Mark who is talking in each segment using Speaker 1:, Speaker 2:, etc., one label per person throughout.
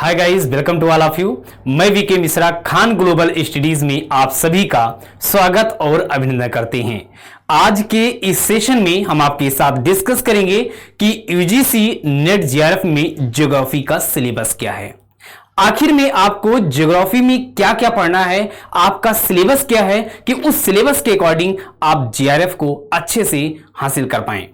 Speaker 1: Hi guys, welcome to all of you. मैं VK Mishra Khan global studies में आप सभी का स्वागत और अभिनंदन करते हैं। आज के इस सेशन में हम आपके साथ डिस्कस करेंगे कि यूजीसी नेट जेआरएफ में ज्योग्राफी का सिलेबस क्या है। आखिर में आपको ज्योग्राफी में क्या क्या पढ़ना है, आपका सिलेबस क्या है कि उस सिलेबस के अकॉर्डिंग आप जेआरएफ को अच्छे से हासिल कर पाएं।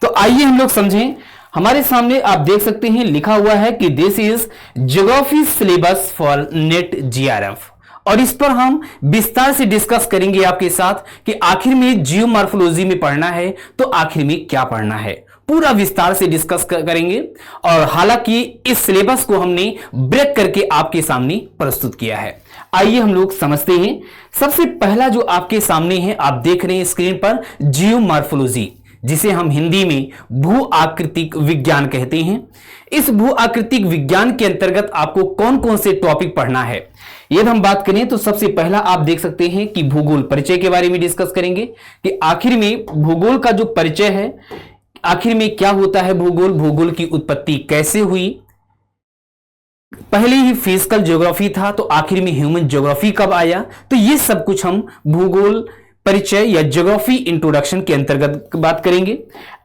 Speaker 1: तो आइए हम लोग समझें। हमारे सामने आप देख सकते हैं लिखा हुआ है कि this is geography syllabus for net GRF, और इस पर हम विस्तार से डिस्कस करेंगे आपके साथ कि आखिर में जियोमॉर्फोलॉजी में पढ़ना है तो आखिर में क्या पढ़ना है, पूरा विस्तार से डिस्कस करेंगे। और हालांकि इस सिलेबस को हमने ब्रेक करके आपके सामने प्रस्तुत किया है। आइए हम लोग समझते हैं। सबसे पहला जो आपके सामने है, आप देख रहे हैं स्क्रीन पर, जियोमॉर्फोलॉजी, जिसे हम हिंदी में भू आकृतिक विज्ञान कहते हैं। इस भू आकृतिक विज्ञान के अंतर्गत आपको कौन कौन से टॉपिक पढ़ना है, यदि हम बात करें तो सबसे पहला आप देख सकते हैं कि भूगोल परिचय के बारे में डिस्कस करेंगे कि आखिर में भूगोल का जो परिचय है, आखिर में क्या होता है भूगोल, भूगोल की उत्पत्ति कैसे हुई, पहले ही फिजिकल ज्योग्राफी था तो आखिर में ह्यूमन ज्योग्राफी कब आया। तो ये सब कुछ हम भूगोल परिचय या ज्योग्राफी इंट्रोडक्शन के अंतर्गत बात करेंगे।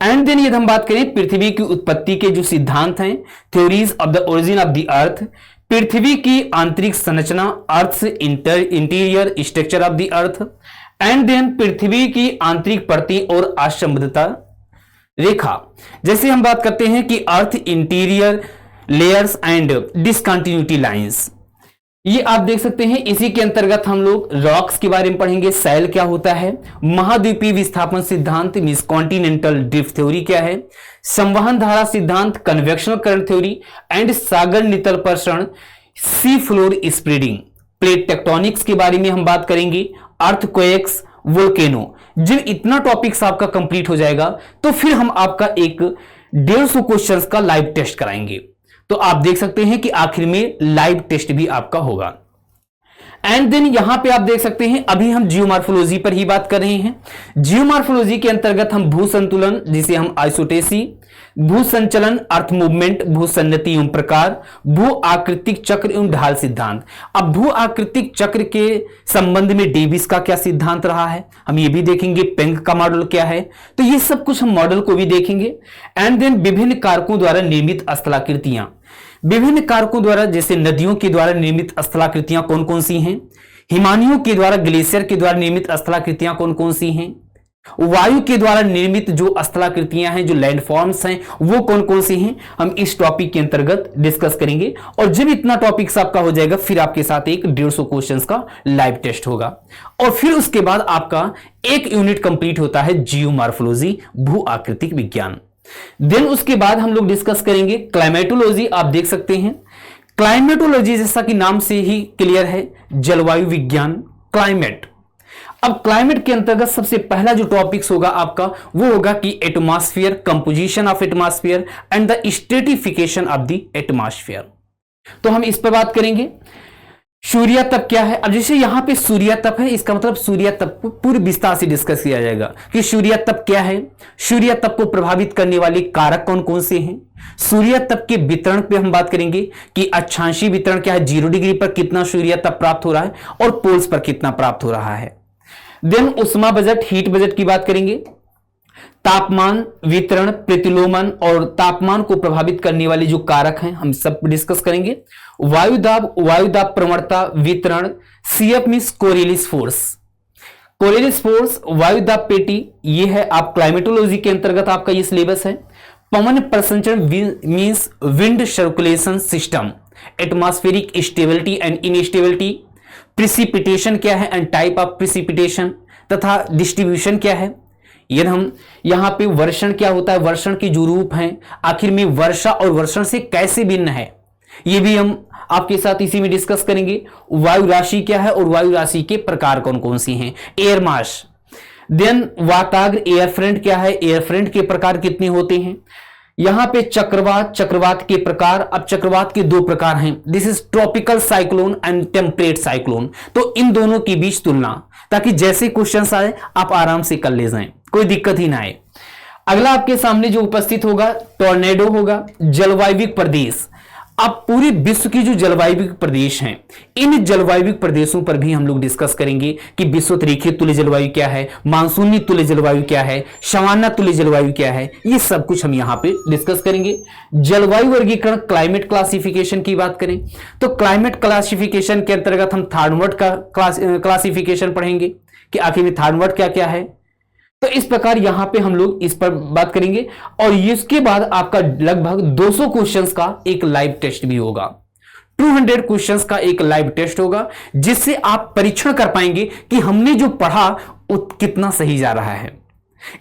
Speaker 1: एंड देन यदि हम बात करें पृथ्वी की उत्पत्ति के जो सिद्धांत हैं, theories of the origin of the earth, पृथ्वी की आंतरिक संरचना, earth interior structure of the earth, and then पृथ्वी की आंतरिक परतें और असंबद्धता रेखा। जैसे हम बात करते हैं कि अर्थ interior layers and discontinuity lines, ये आप देख सकते हैं। इसी के अंतर्गत हम लोग रॉक्स के बारे में पढ़ेंगे, सैल क्या होता है, महाद्वीपीय विस्थापन सिद्धांत मींस कॉन्टिनेंटल ड्रिफ्ट थ्योरी क्या है, संवहन धारा सिद्धांत कन्वेक्शनल करंट थ्योरी, एंड सागर नितल प्रसरण sea floor spreading, plate tectonics के बारे में हम बात करेंगे, अर्थक्वेक्स, वोल्केनो। जब इतना टॉपिक्स आपका कंप्लीट हो जाएगा तो फिर हम आपका एक 150 क्वेश्चंस का लाइव टेस्ट कराएंगे। तो आप देख सकते हैं कि आखिर में लाइव टेस्ट भी आपका होगा। एंड देन यहां पे आप देख सकते हैं अभी हम जियोमॉर्फोलॉजी पर ही बात कर रहे हैं। जियोमॉर्फोलॉजी के अंतर्गत हम भू संतुलन, जिसे हम आइसोटेसी, भू संचलन अर्थ मूवमेंट, भू सन्नति एवं प्रकार, भू आकृतिक चक्र एवं ढाल सिद्धांत। अब भू आकृतिक चक्र के संबंध में डेविस का क्या सिद्धांत रहा है हम ये भी देखेंगे, पेंग का मॉडल क्या है, तो ये सब कुछ हम मॉडल को भी देखेंगे। एंड देन विभिन्न कारकों द्वारा निर्मित स्थलाकृतियां, विभिन्न कारकों द्वारा, जैसे नदियों के द्वारा निर्मित स्थलाकृतियां कौन कौन सी हैं, हिमानियों के द्वारा, ग्लेशियर के द्वारा निर्मित स्थलाकृतियां कौन कौन सी हैं, वायु के द्वारा निर्मित जो स्थलाकृतियां हैं, जो लैंडफॉर्म्स हैं, वो कौन कौन सी हैं, हम इस टॉपिक के अंतर्गत डिस्कस करेंगे। और जब इतना टॉपिक्स आपका हो जाएगा फिर आपके साथ एक 150 क्वेश्चंस का लाइव टेस्ट होगा, और फिर उसके बाद आपका एक यूनिट कंप्लीट होता है जियोमॉर्फोलॉजी, भू आकृतिक विज्ञान। देन उसके बाद हम लोग डिस्कस करेंगे क्लाइमेटोलॉजी। आप देख सकते हैं क्लाइमेटोलॉजी जैसा कि नाम से ही क्लियर है, जलवायु विज्ञान, क्लाइमेट। अब क्लाइमेट के अंतर्गत सबसे पहला जो टॉपिक्स होगा आपका वो होगा कि atmosphere, composition of atmosphere and the stratification of the atmosphere. तो हम इस पर बात करेंगे। सूर्य तप क्या है, अब जैसे यहां पे सूर्य तप है, इसका मतलब सूर्य तप को पूरे विस्तार से डिस्कस किया जाएगा कि सूर्य तप क्या है, सूर्य तप को प्रभावित करने वाले कारक कौन कौन से हैं, सूर्य तप के वितरण पे हम बात करेंगे कि अक्षांशीय वितरण क्या है, 0 डिग्री पर कितना सूर्य तप प्राप्त हो रहा है और पोल्स पर कितना प्राप्त हो रहा है। देन उष्मा बजट, हीट बजट की बात करेंगे, तापमान, वितरण, प्रतिलोमन और तापमान को प्रभावित करने वाले जो कारक हैं हम सब डिस्कस करेंगे। वायुदाब, वायुदाब प्रवणता, वितरण, CF means Coriolis force, Coriolis force, वायुदाब पेटी, ये है आप क्लाइमेटोलॉजी के अंतर्गत आपका ये सिलेबस है। पवन प्रसंचरण means wind circulation system, atmospheric stability and instability, precipitation क्या है एंड टाइप ऑफ प्रिसिपिटेशन तथा डिस्ट्रीब्यूशन क्या है। यदि हम यहां पे वर्षण क्या होता है, वर्षण के जो रूप हैं, आखिर में वर्षा और वर्षण से कैसे भिन्न है, ये भी हम आपके साथ इसी में डिस्कस करेंगे। वायु राशि क्या है और वायु राशि के प्रकार कौन कौन सी हैं, एयर मास। देन वाताग्र, एयर फ्रंट क्या है, एयर फ्रंट के प्रकार कितने होते हैं। यहां पे चक्रवात, चक्रवात के प्रकार, अब चक्रवात के 2 प्रकार हैं, this is tropical cyclone and temperate cyclone. तो इन दोनों के बीच तुलना, ताकि जैसे क्वेश्चंस आए आप आराम से कर ले जाएं, कोई दिक्कत ही ना आए। अगला आपके सामने जो उपस्थित होगा टॉर्नेडो होगा, जलवायु प्रदेश। अब पूरे विश्व की जो जलवायु प्रदेश हैं, इन जलवायु प्रदेशों पर भी हम लोग डिस्कस करेंगे कि विश्वत रेखीय तुल्य जलवायु क्या है, मानसूनी तुल्य जलवायु क्या है, सवाना तुल्य जलवायु क्या है, ये सब कुछ हम यहां पे डिस्कस करेंगे। जलवायु वर्गीकरण, क्लाइमेट क्लासिफिकेशन की बात करें तो क्लाइमेट क्लासिफिकेशन के अंतर्गत हम थर्ड वर्ड का क्लासिफिकेशन पढ़ेंगे कि आखिर में थर्ड वर्ड क्या क्या है। तो इस प्रकार यहां पे हम लोग इस पर बात करेंगे और इसके बाद आपका लगभग 200 क्वेश्चंस का एक लाइव टेस्ट भी होगा। 200 क्वेश्चंस का एक लाइव टेस्ट होगा जिससे आप परीक्षण कर पाएंगे कि हमने जो पढ़ा वो कितना सही जा रहा है।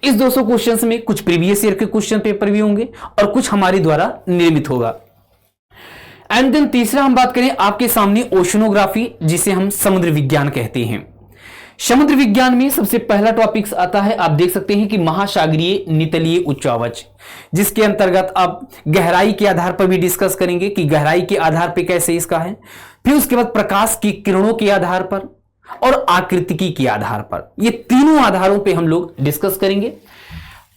Speaker 1: इस 200 क्वेश्चंस में कुछ प्रीवियस ईयर के क्वेश्चन पेपर भी होंगे और कुछ हमारे द्वारा निर्मित होगा। एंड देन तीसरा हम बात करें आपके सामने ओशनोग्राफी, जिसे हम समुद्र विज्ञान कहते हैं। समुद्र विज्ञान में सबसे पहला टॉपिक्स आता है, आप देख सकते हैं कि महासागरीय नितलीय उच्चावच, जिसके अंतर्गत आप गहराई के आधार पर भी डिस्कस करेंगे कि गहराई के आधार पर कैसे इसका है, फिर उसके बाद प्रकाश की किरणों के आधार पर और आकृतिकी के आधार पर, ये तीनों आधारों पे हम लोग डिस्कस करेंगे।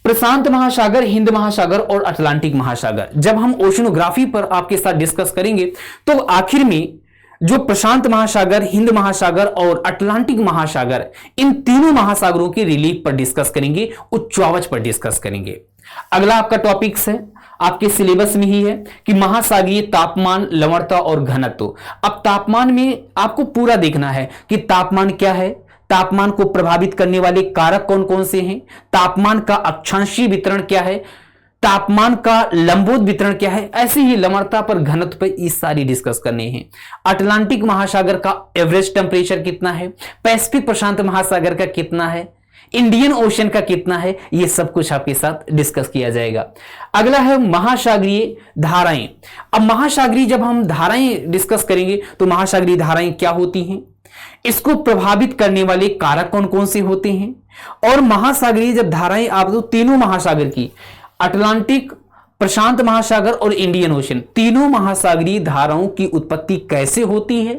Speaker 1: प्रशांत महासागर, हिंद महासागर और अटलांटिक महासागर, जब हम ओशनोग्राफी पर आपके साथ डिस्कस करेंगे तो आखिर में जो प्रशांत महासागर, हिंद महासागर और अटलांटिक महासागर, इन तीनों महासागरों के रिलीफ पर डिस्कस करेंगे, उच्चावच पर डिस्कस करेंगे। अगला आपका टॉपिक्स है, आपके सिलेबस में ही है कि महासागरीय तापमान, लवणता और घनत्व। अब तापमान में आपको पूरा देखना है कि तापमान क्या है, तापमान को प्रभावित करने वाले कारक कौन कौन से हैं, तापमान का अक्षांशीय वितरण क्या है, तापमान का लंबोत वितरण क्या है, ऐसे ही लवणता पर, घनत्व पर ये सारी डिस्कस करने हैं। अटलांटिक महासागर का एवरेज टेम्परेचर कितना है, पैसिफिक प्रशांत महासागर का कितना है, इंडियन ओशन का कितना है, ये सब कुछ आपके साथ डिस्कस किया जाएगा। अगला है महासागरीय धाराएं। अब महासागरीय जब हम धाराएं डिस्कस करेंगे तो महासागरीय धाराएं क्या होती हैं, इसको प्रभावित करने वाले कारक कौन कौन से होते हैं, और महासागरीय जब धाराएं आप तो तीनों महासागर की, अटलांटिक, प्रशांत महासागर और इंडियन ओशन, तीनों महासागरीय धाराओं की उत्पत्ति कैसे होती है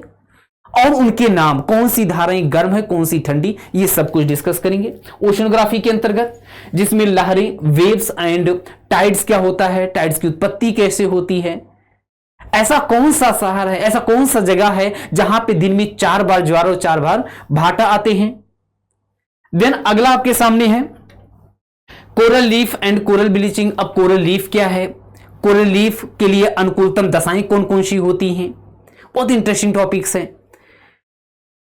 Speaker 1: और उनके नाम, कौन सी धाराएं गर्म है, कौन सी ठंडी, ये सब कुछ डिस्कस करेंगे ओशनोग्राफी के अंतर्गत, जिसमें लहरें, वेव्स एंड टाइड्स क्या होता है, टाइड्स की उत्पत्ति कैसे होती है, ऐसा कौन सा शहर है, ऐसा कौन सा जगह है जहां पे दिन में 4 बार ज्वार और 4 बार भाटा आते हैं। देन अगला आपके सामने है coral leaf and coral bleaching. अब कोरल लीफ क्या है, कोरल लीफ के लिए अनुकूलतम दशाएं कौन कौन सी होती हैं, बहुत इंटरेस्टिंग टॉपिक्स हैं।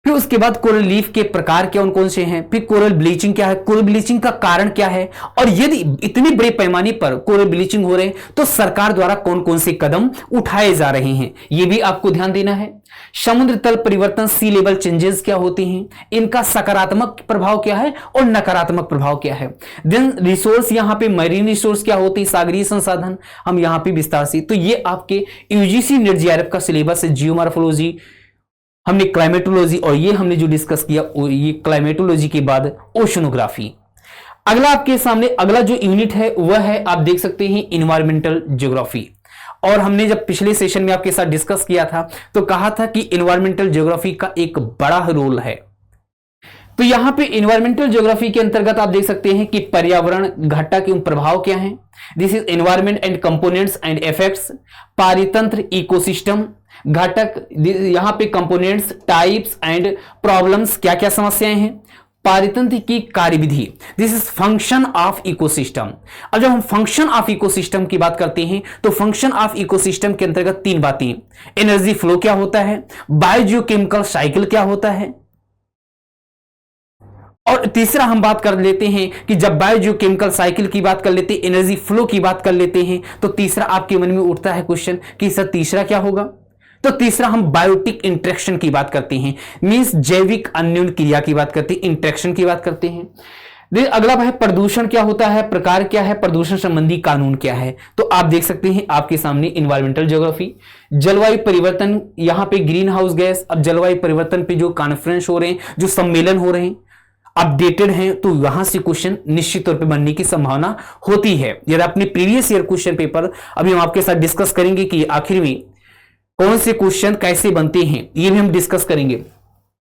Speaker 1: फिर उसके बाद कोरल लीफ के प्रकार क्या कौन से हैं, फिर कोरल ब्लीचिंग क्या है, कोरल ब्लीचिंग का कारण क्या है, और यदि इतने बड़े पैमाने पर कोरल ब्लीचिंग हो रहे हैं तो सरकार द्वारा कौन कौन से कदम उठाए जा रहे हैं, यह भी आपको ध्यान देना है। समुद्र तल परिवर्तन, सी लेवल चेंजेस क्या होते हैं, इनका सकारात्मक प्रभाव क्या है और नकारात्मक प्रभाव क्या है। देन रिसोर्स, यहां पे मरीन रिसोर्स क्या होती है, सागरीय संसाधन, हम यहां पे विस्तार से, तो ये आपके यूजीसी नेट जेआरएफ का सिलेबस है। जियोमॉर्फोलॉजी, हमने क्लाइमेटोलॉजी, और ये हमने जो डिस्कस किया ये क्लाइमेटोलॉजी के बाद ओशनोग्राफी। अगला आपके सामने अगला जो यूनिट है वह है, आप देख सकते हैं, इन्वायरमेंटल ज्योग्राफी। और हमने जब पिछले सेशन में आपके साथ डिस्कस किया था तो कहा था कि इन्वायरमेंटल ज्योग्राफी का एक बड़ा रोल है। तो यहां पे इन्वायरमेंटल ज्योग्राफी के अंतर्गत आप देख सकते हैं कि पर्यावरण, घटक एवं प्रभाव क्या है, this is environment and components and effects, पारितंत्र, इकोसिस्टम, घटक, यहां पे कंपोनेंट्स, टाइप्स एंड प्रॉब्लम्स, क्या क्या समस्याएं हैं, पारितंत्र की कार्यविधि, this is function of ecosystem. अब जब हम फंक्शन ऑफ इकोसिस्टम की बात करते हैं तो फंक्शन ऑफ इकोसिस्टम के अंतर्गत 3 बातें, एनर्जी फ्लो क्या होता है, बायोजियोकेमिकल साइकिल क्या होता है, और तीसरा हम बात कर लेते हैं कि जब बायोजियोकेमिकल साइकिल की बात कर लेते हैं, एनर्जी फ्लो की बात कर लेते हैं, तो तीसरा आपके मन में उठता है क्वेश्चन कि सर तीसरा क्या होगा, तो तीसरा हम बायोटिक इंटरेक्शन की बात करते हैं, मींस जैविक अन्योन्य क्रिया की बात करते हैं, इंटरेक्शन की बात करते हैं। अगला है प्रदूषण क्या होता है, प्रकार क्या है, प्रदूषण संबंधी कानून क्या है। तो आप देख सकते हैं आपके सामने इन्वायरमेंटल ज्योग्राफी, जलवायु परिवर्तन, यहां पे ग्रीन हाउस गैस, अब जलवायु परिवर्तन पे जो कॉन्फ्रेंस हो रहे हैं, जो सम्मेलन हो रहे हैं, अपडेटेड हैं, तो वहां से क्वेश्चन निश्चित तौर पे बनने की संभावना होती है। यदि अपने प्रीवियस ईयर क्वेश्चन पेपर अभी हम आपके साथ डिस्कस करेंगे कि आखिर में कौन से क्वेश्चन कैसे बनते हैं, ये भी हम डिस्कस करेंगे।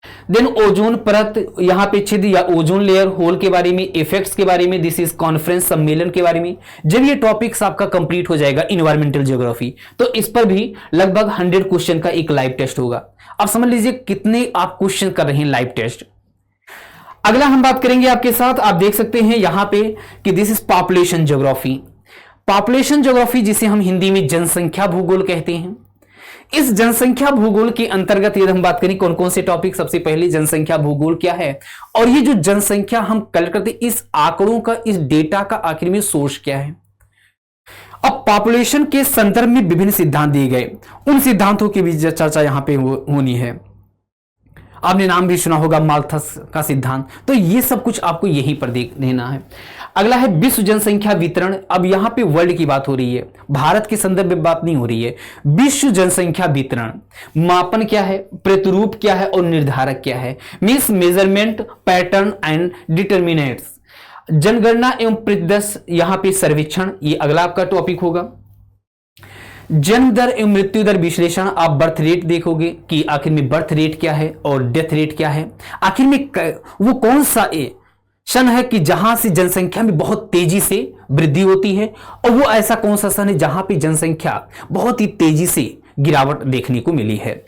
Speaker 1: देन ओजोन परत, यहां पे छिद्र या ओजोन लेयर होल के बारे में, इफेक्ट्स के बारे में, दिस इज कॉन्फ्रेंस सम्मेलन के बारे में। जब ये टॉपिक्स आपका कंप्लीट हो जाएगा इन्वायरमेंटल ज्योग्राफी, तो इस पर भी लगभग 100 क्वेश्चन का एक लाइव टेस्ट होगा। अब समझ लीजिए कितने आप क्वेश्चन कर रहे हैं लाइव टेस्ट। अगला हम बात करेंगे आपके साथ, आप देख सकते हैं यहां पे कि this is population geography. Population geography जिसे हम हिंदी में जनसंख्या भूगोल कहते हैं। इस जनसंख्या भूगोल के अंतर्गत यदि हम बात करें कौन कौन से टॉपिक, सबसे पहले जनसंख्या भूगोल क्या है, और ये जो जनसंख्या हम कलेक्ट करते हैं, इस आंकड़ों का, इस डेटा का आखिर में सोर्स क्या है। अब पॉपुलेशन के संदर्भ में विभिन्न सिद्धांत दिए गए, उन सिद्धांतों की भी चर्चा यहां पे होनी है। आपने नाम भी सुना होगा माल्थस का सिद्धांत, तो ये सब कुछ आपको यहीं पर देख लेना है। अगला है विश्व जनसंख्या वितरण। अब यहां पे वर्ल्ड की बात हो रही है, भारत के संदर्भ में बात नहीं हो रही है। विश्व जनसंख्या वितरण, मापन क्या है, प्रतिरूप क्या है और निर्धारक क्या है, means measurement, pattern and determinates. जनगणना एवं प्रतिदर्श, यहां पे सर्वेक्षण, ये अगला आपका टॉपिक होगा। जन्म दर एवं मृत्यु दर विश्लेषण, आप बर्थ रेट देखोगे कि आखिर में बर्थ रेट क्या है और डेथ रेट क्या है, आखिर में वो कौन सा सन है कि जहां से जनसंख्या में बहुत तेजी से वृद्धि होती है, और वो ऐसा कौन सा सन है जहां पे जनसंख्या बहुत ही तेजी से गिरावट देखने को मिली है।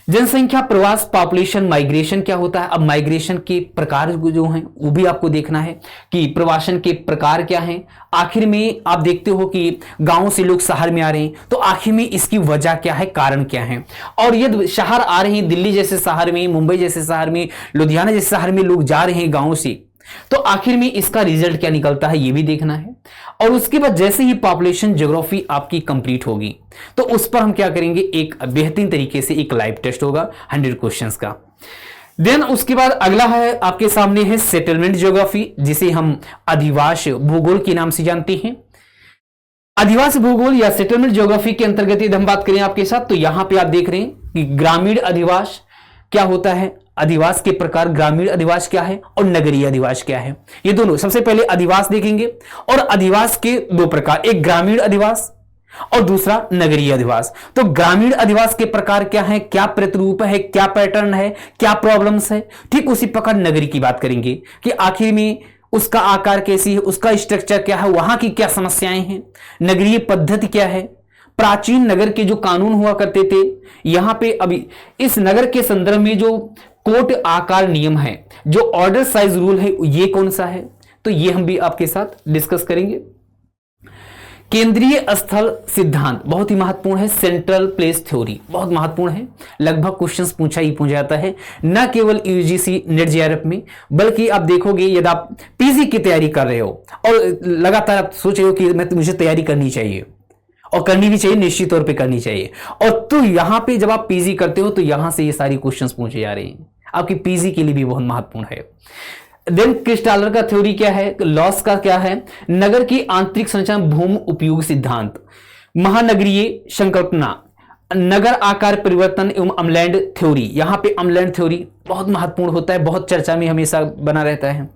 Speaker 1: जनसंख्या प्रवास, पॉपुलेशन माइग्रेशन क्या होता है। अब माइग्रेशन के प्रकार जो हैं वो भी आपको देखना है कि प्रवासन के प्रकार क्या हैं। आखिर में आप देखते हो कि गांव से लोग शहर में आ रहे हैं, तो आखिर में इसकी वजह क्या है, कारण क्या है। और यदि शहर आ रहे हैं, दिल्ली जैसे शहर में, मुंबई जैसे शहर में, लुधियाना जैसे शहर में लोग जा रहे हैं गांव से, तो आखिर में इसका रिजल्ट क्या निकलता है ये भी देखना है। और उसके बाद जैसे ही पॉपुलेशन ज्योग्राफी आपकी कंप्लीट होगी, तो उस पर हम क्या करेंगे, एक बेहतरीन तरीके से एक लाइव टेस्ट होगा 100 क्वेश्चंस का। देन उसके बाद अगला है आपके सामने है सेटलमेंट ज्योग्राफी, जिसे हम अधिवास भूगोल के नाम से जानते हैं। अधिवास भूगोल या सेटलमेंट ज्योग्राफी के अंतर्गत यदि हम बात करें आपके साथ, तो यहां पे आप देख रहे हैं कि ग्रामीण अधिवास क्या होता है, अधिवास के प्रकार, ग्रामीण अधिवास क्या है और नगरीय अधिवास क्या है। ये दोनों सबसे पहले अधिवास देखेंगे, और अधिवास के दो प्रकार, एक ग्रामीण अधिवास और दूसरा नगरीय अधिवास। तो ग्रामीण अधिवास के प्रकार क्या है, क्या प्रतिरूप है, क्या पैटर्न है, क्या प्रॉब्लम्स है। ठीक उसी प्रकार नगरी की बात करेंगे कि आखिर में उसका आकार कैसी है, उसका स्ट्रक्चर क्या है, वहां की क्या समस्याएं हैं, नगरीय पद्धति क्या है, प्राचीन नगर के जो कानून हुआ करते थे, यहां पे अभी इस नगर के संदर्भ में जो कोट आकार नियम है, जो ऑर्डर साइज रूल है, ये कौन सा है, तो ये हम भी आपके साथ डिस्कस करेंगे। केंद्रीय स्थल सिद्धांत बहुत ही महत्वपूर्ण है। सेंट्रल प्लेस थ्योरी बहुत महत्वपूर्ण है, लगभग क्वेश्चंस पूछा ही पूछा जाता है, न केवल यूजीसी नेट जेआरएफ में, बल्कि आप देखोगे यदि आप पीजी की तैयारी कर रहे हो और लगातार आप सोच रहे हो कि मुझे तैयारी करनी चाहिए, और करनी भी चाहिए, निश्चित तौर पे करनी चाहिए, और तो यहां पे जब आप पीजी करते हो तो यहां से ये सारी क्वेश्चंस पूछे जा रहे हैं, आपकी पीजी के लिए भी बहुत महत्वपूर्ण है। देन क्रिस्टालर का थ्योरी क्या है, लॉस का क्या है, नगर की आंतरिक संरचना भूमि उपयोग सिद्धांत, महानगरीय संकल्पना, नगर आकार परिवर्तन एवं अमलैंड थ्योरी, यहां पे अमलैंड थ्योरी बहुत महत्वपूर्ण होता है, बहुत चर्चा में हमेशा बना रहता है।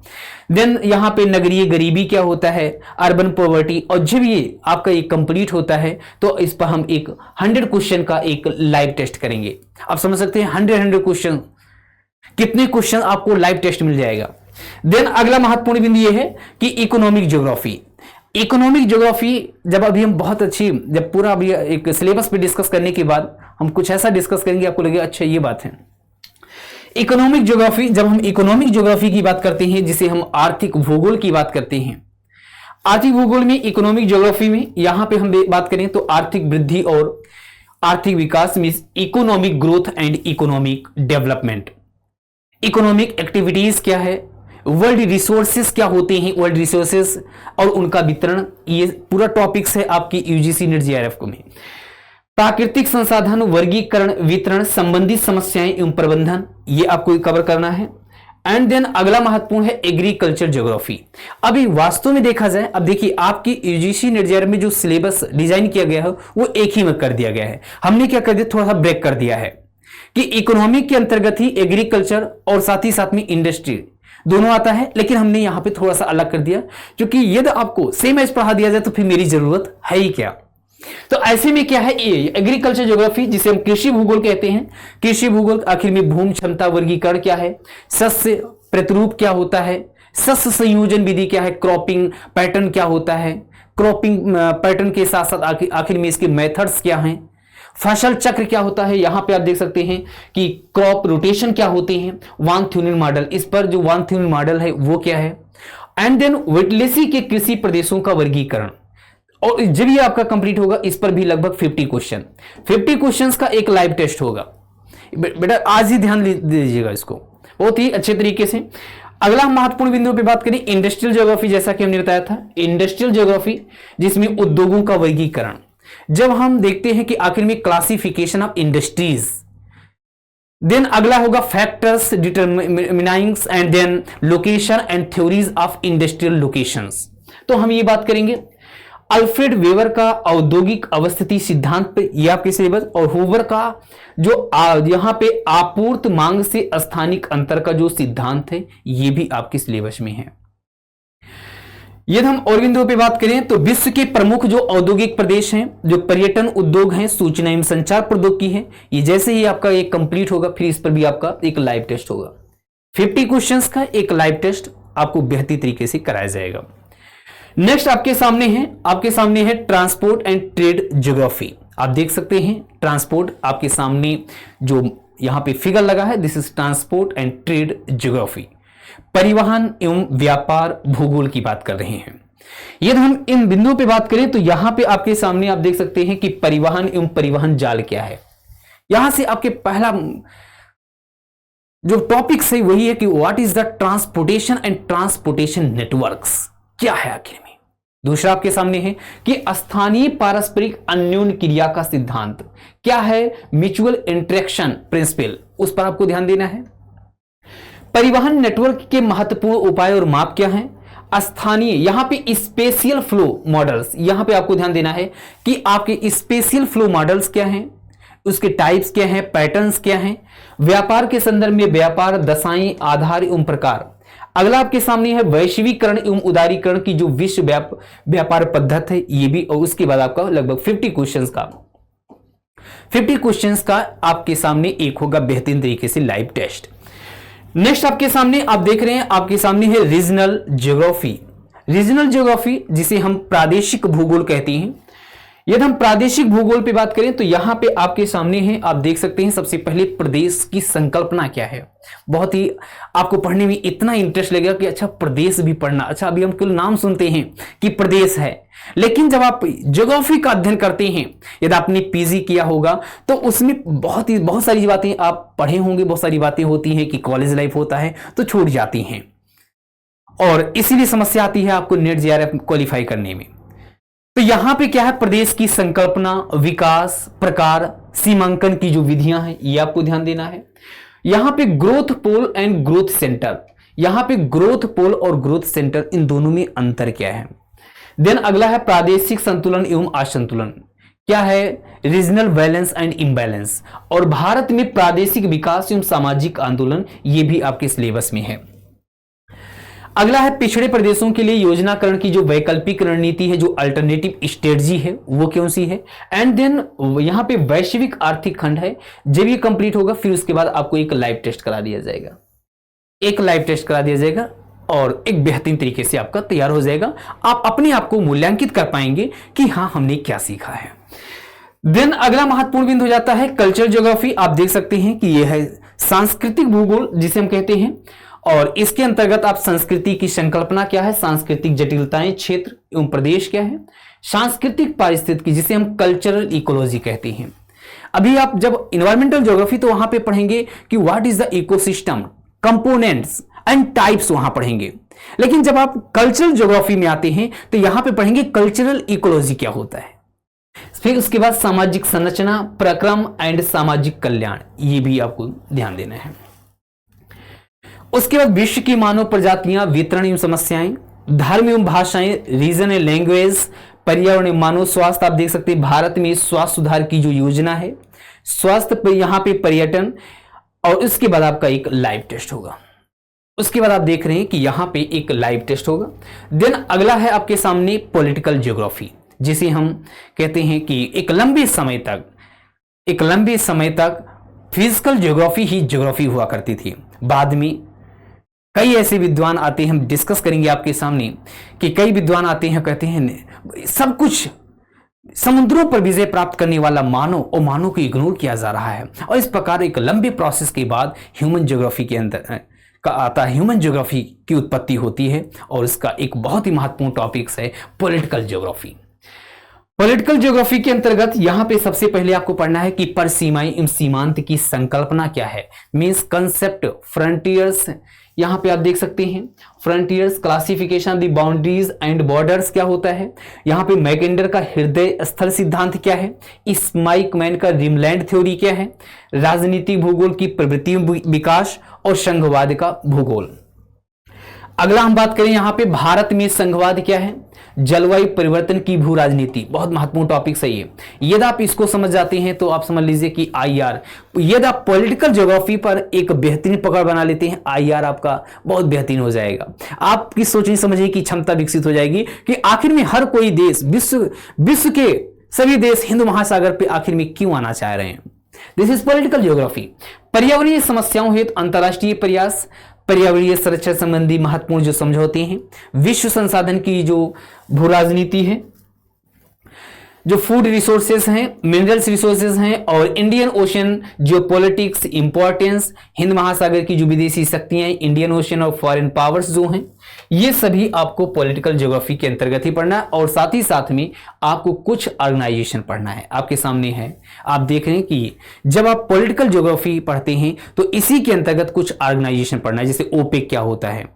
Speaker 1: देन यहां पे नगरीय गरीबी क्या होता है, अर्बन पॉवर्टी, और जब ये आपका एक कंप्लीट होता है तो इस पर हम एक 100 क्वेश्चन का एक लाइव टेस्ट करेंगे। आप समझ सकते हैं 100 क्वेश्चन, कितने क्वेश्चन आपको लाइव टेस्ट मिल जाएगा। देन अगला महत्वपूर्ण बिंदु ये है कि इकोनॉमिक ज्योग्राफी। इकोनॉमिक ज्योग्राफी जब अभी हम बहुत अच्छी, जब पूरा अभी एक सिलेबस पे डिस्कस करने के बाद हम कुछ ऐसा डिस्कस करेंगे आपको लगेगा अच्छा ये बात है। इकोनॉमिक ज्योग्राफी, जब हम इकोनॉमिक ज्योग्राफी की बात करते हैं, जिसे हम आर्थिक भूगोल की बात करते हैं, आर्थिक भूगोल में इकोनॉमिक ज्योग्राफी में यहां पे हम बात करें तो आर्थिक वृद्धि और आर्थिक विकास में economic growth and economic development. Economic activities क्या है, वर्ल्ड रिसोर्सेस क्या होते हैं, वर्ल्ड रिसोर्सेस और उनका वितरण, ये पूरा टॉपिक्स है आपकी यूजीसी नेट जेआरएफ को में। प्राकृतिक संसाधन वर्गीकरण वितरण संबंधित समस्याएं एवं प्रबंधन, ये आपको कवर करना है। एंड देन अगला महत्वपूर्ण है एग्रीकल्चर ज्योग्राफी। अभी वास्तव में देखा जाए, अब देखिए आपकी यूजीसी नेट जेआरएफ में जो सिलेबस डिजाइन किया गया है वो एक ही में कर दिया गया है, हमने क्या कर दिया, थोड़ा सा ब्रेक कर दिया है कि इकोनॉमिक के अंतर्गत ही एग्रीकल्चर और साथ ही साथ में इंडस्ट्री दोनों आता है, लेकिन हमने यहां पे थोड़ा सा अलग कर दिया, क्योंकि यदि आपको सेम एज पढ़ा दिया जाए तो फिर मेरी जरूरत है ही क्या। तो ऐसे में क्या है, एग्रीकल्चर ज्योग्राफी जिसे हम कृषि भूगोल कहते हैं। कृषि भूगोल आखिर में भूमि क्षमता वर्गीकरण क्या है, शस्य प्रतिरूप क्या होता है, शस्य संयोजन विधि क्या है, क्रॉपिंग पैटर्न क्या होता है, क्रॉपिंग पैटर्न के साथ साथ आखिर में इसके मेथड्स क्या हैं, फसल चक्र क्या होता है। यहां पे आप देख सकते हैं कि क्रॉप रोटेशन क्या होते हैं, वान थ्यूनेल मॉडल, इस पर जो वान थ्यूनेल मॉडल है वो क्या है, एंड देन विटलेसी के कृषि प्रदेशों का वर्गीकरण। और जब ये आपका कंप्लीट होगा इस पर भी लगभग 50 क्वेश्चंस का एक लाइव टेस्ट होगा। बेटा आज ही ध्यान दीजिएगा इसको बहुत ही अच्छे तरीके से। अगला महत्वपूर्ण बिंदु पे बात करें इंडस्ट्रियल ज्योग्राफी, जैसा कि हमने बताया था इंडस्ट्रियल ज्योग्राफी जिसमें उद्योगों का वर्गीकरण। जब हम देखते हैं कि आखिर में क्लासिफिकेशन ऑफ इंडस्ट्रीज, देन अगला होगा factors determining and then location and theories of industrial locations. तो हम ये बात करेंगे अल्फ्रेड वेबर का औद्योगिक अवस्थिति सिद्धांत पे, ये आपके सिलेबस, और हूवर का जो यहां पे आपूर्ति मांग से स्थानिक अंतर का जो सिद्धांत है ये भी आपके सिलेबस में है। यदि हम और बिंदुओं पे बात करें तो विश्व के प्रमुख जो औद्योगिक प्रदेश हैं, जो पर्यटन उद्योग हैं, सूचना एवं संचार प्रौद्योगिकी है, ये जैसे ही आपका एक कंप्लीट होगा फिर इस पर भी आपका एक लाइव टेस्ट होगा। 50 क्वेश्चंस का एक लाइव टेस्ट आपको बेहतरीन तरीके से कराया जाएगा। नेक्स्ट आपके सामने है ट्रांसपोर्ट एंड ट्रेड ज्योग्राफी। आप देख सकते हैं ट्रांसपोर्ट आपके सामने जो यहां पे फिगर लगा है, this is transport and trade geography. परिवहन एवं व्यापार भूगोल की बात कर रहे हैं। यदि हम इन बिंदुओं पे बात करें तो यहां पे आपके सामने आप देख सकते हैं कि परिवहन एवं परिवहन जाल क्या है। यहां से आपके पहला जो टॉपिक है वही है कि what is the transportation and transportation networks, क्या है आखिर में। दूसरा आपके सामने है कि स्थानीय पारस्परिक अन्योन्य क्रिया का सिद्धांत क्या है, म्यूचुअल इंटरेक्शन प्रिंसिपल, उस पर आपको ध्यान देना है। परिवहन नेटवर्क के महत्वपूर्ण उपाय और माप क्या हैं, स्थानीय यहां पे स्पेशियल फ्लो मॉडल्स, यहां पे आपको ध्यान देना है कि आपके स्पेशियल फ्लो मॉडल्स क्या हैं, उसके टाइप्स क्या हैं, पैटर्न्स क्या हैं। व्यापार के संदर्भ में व्यापार दशाएं, आधार एवं प्रकार। अगला आपके सामने है वैश्वीकरण एवं उदारीकरण की जो विश्व व्यापार पद्धति है, ये भी, और उसके बाद आपका लगभग 50 क्वेश्चंस का आपके सामने एक होगा बेहतरीन तरीके से लाइव टेस्ट। नेक्स्ट आपके सामने आप देख रहे हैं, आपके सामने है रीजनल ज्योग्राफी। रीजनल ज्योग्राफी जिसे हम प्रादेशिक भूगोल कहते हैं। यदि हम प्रादेशिक भूगोल पे बात करें तो यहां पे आपके सामने है, आप देख सकते हैं सबसे पहले प्रदेश की संकल्पना क्या है। बहुत ही आपको पढ़ने में इतना इंटरेस्ट लगेगा कि अच्छा प्रदेश भी पढ़ना, अच्छा अभी हम केवल नाम सुनते हैं कि प्रदेश है, लेकिन जब आप ज्योग्राफी का अध्ययन करते हैं, यदि आपने पीजी किया होगा तो उसमें बहुत सारी बातें आप पढ़े होंगे, बहुत सारी बातें होती हैं कि कॉलेज लाइफ होता है तो छूट जाती हैं, और इसीलिए समस्या आती है आपको नेट जेआरएफ क्वालिफाई करने में। तो यहां पे क्या है, प्रदेश की संकल्पना, विकास, प्रकार, सीमांकन की जो विधियां हैं ये आपको ध्यान देना है। यहां पे growth pole and growth centre, यहां पे ग्रोथ पोल और ग्रोथ सेंटर इन दोनों में अंतर क्या है। देन अगला है प्रादेशिक संतुलन एवं असंतुलन, क्या है रीजनल बैलेंस एंड इम्बैलेंस, और भारत में प्रादेशिक विकास एवं सामाजिक आंदोलन, ये भी आपके सिलेबस में है। अगला है पिछड़े प्रदेशों के लिए योजनाकरण की जो वैकल्पिक रणनीति है, जो अल्टरनेटिव स्ट्रेटजी है वो कौन सी है। एंड देन यहां पे वैश्विक आर्थिक खंड है। जब ये कंप्लीट होगा फिर उसके बाद आपको एक लाइव टेस्ट करा दिया जाएगा, और एक बेहतरीन तरीके से आपका तैयार हो जाएगा। आप अपने आप को मूल्यांकित कर पाएंगे कि हाँ हमने क्या सीखा है। देन अगला महत्वपूर्ण बिंदु हो जाता है कल्चरल ज्योग्राफी। आप देख सकते हैं कि यह है सांस्कृतिक भूगोल जिसे हम कहते हैं, और इसके अंतर्गत आप संस्कृति की संकल्पना क्या है, सांस्कृतिक जटिलताएं, क्षेत्र एवं प्रदेश क्या है, सांस्कृतिक पारिस्थितिकी जिसे हम कल्चरल इकोलॉजी कहते हैं। अभी आप जब इन्वायरमेंटल ज्योग्राफी तो वहां पे पढ़ेंगे कि what is the ecosystem, components and types वहां पढ़ेंगे, लेकिन जब आप कल्चरल ज्योग्राफी में आते हैं तो यहां पे पढ़ेंगे कल्चरल इकोलॉजी क्या होता है। फिर उसके बाद सामाजिक संरचना, प्रक्रम एंड सामाजिक कल्याण, ये भी आपको ध्यान देना है। उसके बाद विश्व की मानव प्रजातियां, वितरण एवं समस्याएं, धर्म एवं भाषाएं, रीजन एंड लैंग्वेज, पर्यावरण एवं मानव स्वास्थ्य। आप देख सकते हैं भारत में स्वास्थ्य सुधार की जो योजना है, स्वास्थ्य पे यहां पे पर्यटन, और उसके बाद आपका एक लाइव टेस्ट होगा। उसके बाद आप देख रहे हैं कि यहां पे एक लाइव टेस्ट होगा। देन अगला है आपके सामने पॉलिटिकल ज्योग्राफी। जिसे हम कहते हैं कि एक लंबे समय तक फिजिकल ज्योग्राफी ही ज्योग्राफी हुआ करती थी। बाद में कई ऐसे विद्वान आते हैं, हम डिस्कस करेंगे आपके सामने कि कई विद्वान आते हैं, कहते हैं सब कुछ समुद्रों पर विजय प्राप्त करने वाला मानव और मानव को इग्नोर किया जा रहा है। और इस प्रकार एक लंबे प्रोसेस के बाद ह्यूमन ज्योग्राफी के अंदर का आता है, ह्यूमन ज्योग्राफी की उत्पत्ति होती है। और इसका एक बहुत ही महत्वपूर्ण टॉपिक है पॉलिटिकल ज्योग्राफी। पॉलिटिकल ज्योग्राफी के अंतर्गत यहां पे सबसे पहले आपको पढ़ना है कि परसीमाएं एवं सीमांत की संकल्पना क्या है, मींस कंसेप्ट, फ्रंटियर्स। यहां पे आप देख सकते हैं frontiers, classification the boundaries and borders क्या होता है। यहां पे मैकेंडर का हृदय स्थल सिद्धांत क्या है, स्माइकमैन का रिमलैंड थ्योरी क्या है, राजनीतिक भूगोल की प्रवृत्ति विकास और संघवाद का भूगोल। अगला हम बात करें यहां पे भारत में संघवाद क्या है, जलवायु परिवर्तन की भू राजनीति, बहुत महत्वपूर्ण टॉपिक सही है। यदि आप इसको समझ जाते हैं तो आप समझ लीजिए कि आईआर, यदि आप पॉलिटिकल ज्योग्राफी पर एक बेहतरीन पकड़ बना लेते हैं, आईआर आपका बहुत बेहतरीन हो जाएगा। आपकी सोचने समझने की क्षमता विकसित हो जाएगी कि आखिर में हर कोई देश, विश्व के सभी देश हिंद महासागर पे आखिर में क्यों आना चाह रहे हैं। This is political geography. पर्यावरणीय समस्याओं हेतु अंतर्राष्ट्रीय प्रयास, पर्यावरणीय सुरक्षा संबंधी महत्वपूर्ण जो समझौते हैं, विश्व संसाधन की जो भू राजनीति है, जो फूड रिसोर्सेज हैं, मिनरल्स रिसोर्सेज हैं, और Indian ocean geopolitics importance, Hind महासागर की जो विदेशी शक्तियां हैं, इंडियन ओशन और फॉरेन पावर्स जो हैं, ये सभी आपको पॉलिटिकल ज्योग्राफी के अंतर्गत ही पढ़ना है। और साथ ही साथ में आपको कुछ ऑर्गेनाइजेशन पढ़ना है। आपके सामने है, आप देख रहे हैं कि जब आप पॉलिटिकल ज्योग्राफी पढ़ते हैं तो इसी के अंतर्गत कुछ ऑर्गेनाइजेशन पढ़ना है। जैसे ओपेक क्या होता है,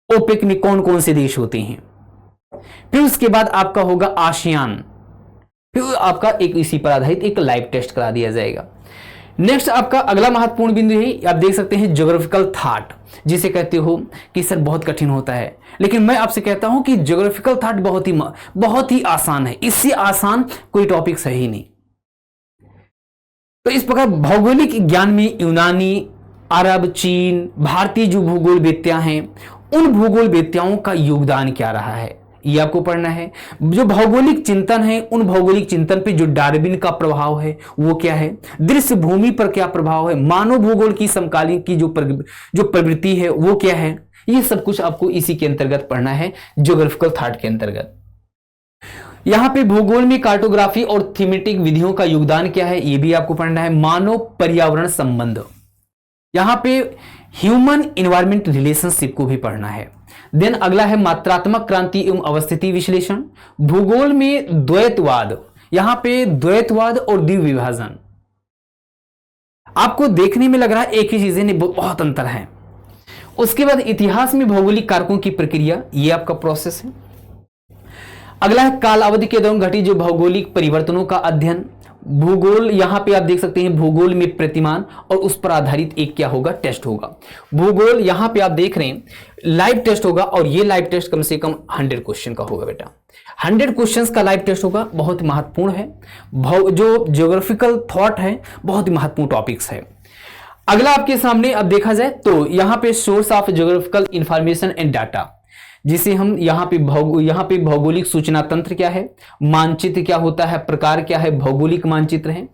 Speaker 1: ओपेक में कौन कौन से देश होते हैं, फिर उसके बाद आपका होगा आसियान, फिर आपका एक इसी पर आधारित एक लाइव टेस्ट करा दिया जाएगा। नेक्स्ट आपका अगला महत्वपूर्ण बिंदु है, आप देख सकते हैं ज्योग्राफिकल थॉट, जिसे कहते हो कि सर बहुत कठिन होता है, लेकिन मैं आपसे कहता हूं कि ज्योग्राफिकल थॉट बहुत ही आसान है। इससे आसान कोई टॉपिक सही नहीं। तो इस प्रकार भौगोलिक ज्ञान में यूनानी, अरब, चीन, भारतीय जो भूगोलवेत्ता हैं, उन भूगोलवेत्ताओं का योगदान क्या रहा है, ये आपको पढ़ना है। जो भौगोलिक चिंतन है, उन भौगोलिक चिंतन पे जो डार्विन का प्रभाव है वो क्या है, दृश्य भूमि पर क्या प्रभाव है, मानव भूगोल की समकालीन की जो प्रवृत्ति है वो क्या है, ये सब कुछ आपको इसी के अंतर्गत पढ़ना है, ज्योग्राफिकल थॉट के अंतर्गत। यहां पे भूगोल में कार्टोग्राफी और थीमेटिक विधियों का योगदान क्या है, ये भी आपको पढ़ना है। मानव पर्यावरण संबंध, यहां पे ह्यूमन इन्वायरमेंट रिलेशनशिप को भी पढ़ना है। देन अगला है मात्रात्मक क्रांति एवं अवस्थिति विश्लेषण। भूगोल में द्वैतवाद, यहां पे द्वैतवाद और द्विविभाजन आपको देखने में लग रहा है एक ही चीजें नहीं, बहुत अंतर है। उसके बाद इतिहास में भौगोलिक कारकों की प्रक्रिया, ये आपका प्रोसेस है। अगला है काल अवधि के दौरान घटी जो भौगोलिक परिवर्तनों का अध्ययन। भूगोल, यहां पे आप देख सकते हैं भूगोल में प्रतिमान और उस पर आधारित एक क्या होगा, टेस्ट होगा। भूगोल यहां पे आप देख रहे हैं लाइव टेस्ट होगा, और ये लाइव टेस्ट कम से कम 100 क्वेश्चन का होगा बेटा। 100 क्वेश्चंस का लाइव टेस्ट होगा, बहुत महत्वपूर्ण है। जो ज्योग्राफिकल थॉट है बहुत ही महत्वपूर्ण टॉपिक्स है। अगला आपके सामने अब देखा जाए तो यहां पे source of geographical information and data, जिसे हम यहाँ पे भौगोलिक सूचना तंत्र क्या है, मानचित्र क्या होता है, प्रकार क्या है, भौगोलिक मानचित्र है।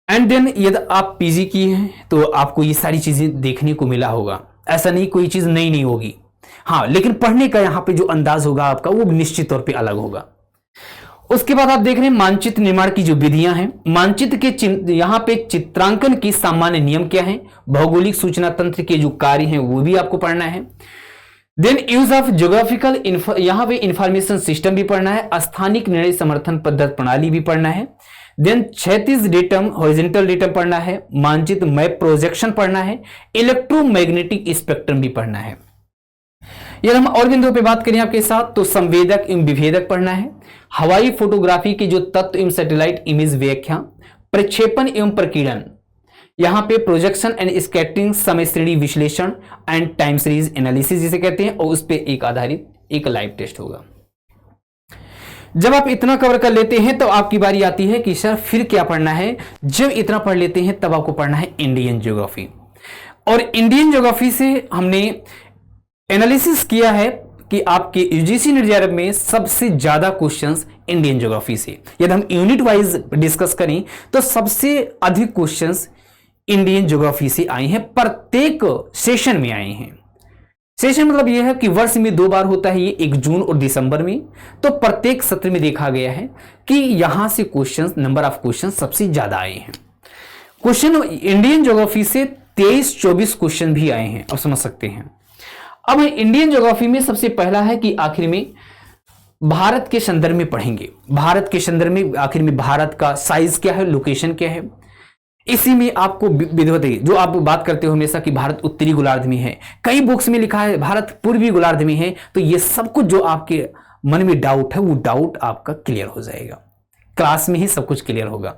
Speaker 1: एंड देन यदि आप पीजी की हैं तो आपको ये सारी चीजें देखने को मिला होगा, ऐसा नहीं कोई चीज नई नहीं होगी, हाँ, लेकिन पढ़ने का यहाँ पे जो अंदाज होगा आपका वो निश्चित तौर पे अलग होगा। उसके बाद आप देख रहे हैं मानचित्र निर्माण की जो विधियां हैं, मानचित्र के यहाँ पे चित्रांकन की सामान्य नियम क्या है, भौगोलिक सूचना तंत्र के जो कार्य हैं वो भी आपको पढ़ना है। देन यूज ऑफ ज्योग्राफिकल यहां पे इंफॉर्मेशन सिस्टम भी पढ़ना है, स्थानिक निर्णय समर्थन पद्धति प्रणाली भी पढ़ना है। देन क्षैतिज डेटम, हॉरिजॉन्टल डेटम पढ़ना है, मानचित्र मैप प्रोजेक्शन पढ़ना है, इलेक्ट्रोमैग्नेटिक स्पेक्ट्रम भी पढ़ना है। यदि हम और बिंदुओं पे बात करें आपके साथ तो संवेदक एवं विभेदक पढ़ना है, हवाई फोटोग्राफी के जो तत्व एवं सैटेलाइट इमेज व्याख्या, प्रक्षेपण एवं प्रकीर्णन, यहां पे प्रोजेक्शन एंड स्कैटरिंग, समय श्रेणी विश्लेषण एंड टाइम सीरीज एनालिसिस जिसे कहते हैं, और उस पे एक आधारित एक लाइव टेस्ट होगा। जब आप इतना कवर कर लेते हैं तो आपकी बारी आती है कि सर फिर क्या पढ़ना है। जब इतना पढ़ लेते हैं तब आपको पढ़ना है इंडियन ज्योग्राफी। और इंडियन ज्योग्राफी से हमने एनालिसिस किया है कि आपके यूजीसी नेट जेआरएफ में सबसे ज्यादा क्वेश्चंस इंडियन ज्योग्राफी से, यदि हम यूनिट वाइज डिस्कस करें तो सबसे अधिक क्वेश्चंस इंडियन ज्योग्राफी से आए हैं, प्रत्येक सेशन में आए हैं। सेशन मतलब यह है कि वर्ष में 2 बार होता है, ये 1 जून और दिसंबर में। तो प्रत्येक सत्र में देखा गया है कि यहां से क्वेश्चंस, नंबर ऑफ क्वेश्चन सबसे ज्यादा आए हैं। क्वेश्चन इंडियन ज्योग्राफी से 23-24 क्वेश्चन भी आए हैं, आप समझ सकते हैं। अब इंडियन ज्योग्राफी में सबसे पहला है कि आखिर में भारत के संदर्भ में पढ़ेंगे। भारत के संदर्भ में आखिर में भारत का साइज क्या है, लोकेशन क्या है, इसी में आपको विधिवत जो आप बात करते हो हमेशा कि भारत उत्तरी गोलार्ध में है, कई बुक्स में लिखा है भारत पूर्वी गोलार्ध में है। तो ये सब कुछ जो आपके मन में डाउट है वो डाउट आपका क्लियर हो जाएगा, क्लास में ही सब कुछ क्लियर होगा।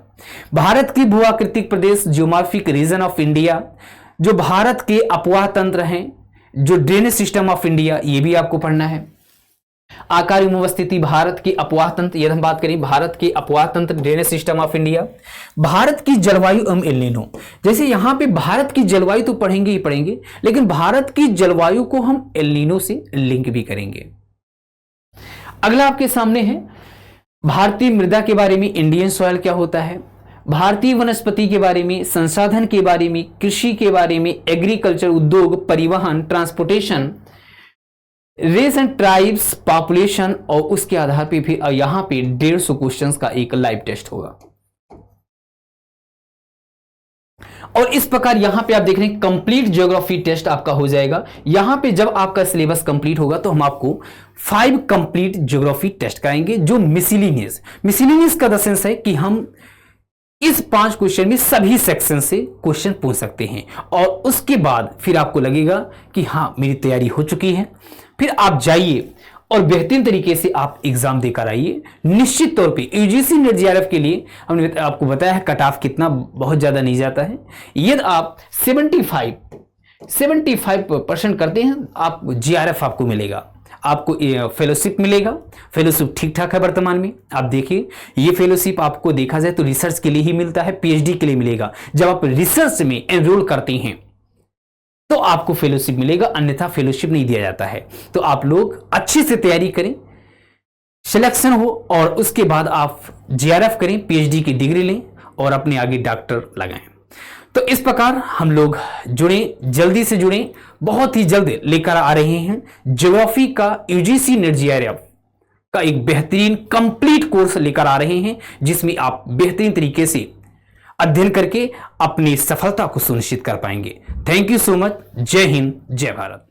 Speaker 1: भारत की भूआकृतिक प्रदेश, जियोमॉर्फिक रीजन ऑफ इंडिया, जो भारत के अपवाह तंत्र हैं, जो ड्रेनेज सिस्टम ऑफ इंडिया, ये भी आपको पढ़ना है। आकार एवं स्थिति, भारत की अपवाह तंत्र, यदि हम बात करें भारत के अपवाह तंत्र, drainage system of India, Bharat की जलवायु एवं एल नीनो। जैसे यहां पे भारत की जलवायु तो पढ़ेंगे ही पढ़ेंगे, लेकिन भारत की जलवायु को हम एल नीनो से लिंक भी करेंगे। अगला आपके सामने है भारतीय मृदा के बारे में, इंडियन सॉइल क्या होता है, भारतीय वनस्पति के बारे में, संसाधन के बारे में, कृषि के बारे में, एग्रीकल्चर, उद्योग, परिवहन, transportation, race and tribes, population, और उसके आधार पे फिर यहां पे 150 क्वेश्चंस का एक लाइव टेस्ट होगा। और इस प्रकार यहां पे आप देख रहे हैं कंप्लीट ज्योग्राफी टेस्ट आपका हो जाएगा। यहां पे जब आपका सिलेबस कंप्लीट होगा तो हम आपको 5 कंप्लीट ज्योग्राफी टेस्ट कराएंगे, जो मिसलिनियस का द सेंस है कि हम इस 5 क्वेश्चन में सभी सेक्शन से क्वेश्चन पूछ सकते हैं। और उसके बाद फिर आपको लगेगा कि हाँ मेरी तैयारी हो चुकी है, फिर आप जाइए और बेहतरीन तरीके से आप एग्जाम देकर आइए। निश्चित तौर पे यूजीसी नेट जेआरएफ के लिए हमने आपको बताया है कट ऑफ कितना बहुत ज्यादा नहीं जाता है। यदि आप 75% करते हैं आप जेआरएफ आपको मिलेगा, आपको फेलोशिप मिलेगा। फेलोशिप ठीक ठाक है वर्तमान में। आप देखिए ये फेलोशिप आपको देखा जाए तो रिसर्च के लिए ही मिलता है, पीएचडी के लिए मिलेगा। जब आप रिसर्च में एनरोल करते हैं तो आपको फेलोशिप मिलेगा, अन्यथा फेलोशिप नहीं दिया जाता है। तो आप लोग अच्छे से तैयारी करें, सिलेक्शन हो और उसके बाद आप जेआरएफ करें, पीएचडी की डिग्री लें और अपने आगे डॉक्टर लगाएं। तो इस प्रकार हम लोग जुड़े, जल्दी से जुड़े, बहुत ही जल्द लेकर आ रहे हैं ज्योग्राफी का यूजीसी नेट जेआरएफ का एक बेहतरीन कंप्लीट कोर्स लेकर आ रहे हैं, जिसमें आप बेहतरीन तरीके से अध्ययन करके अपनी सफलता को सुनिश्चित कर पाएंगे। Thank you so much. जय हिंद, जय भारत।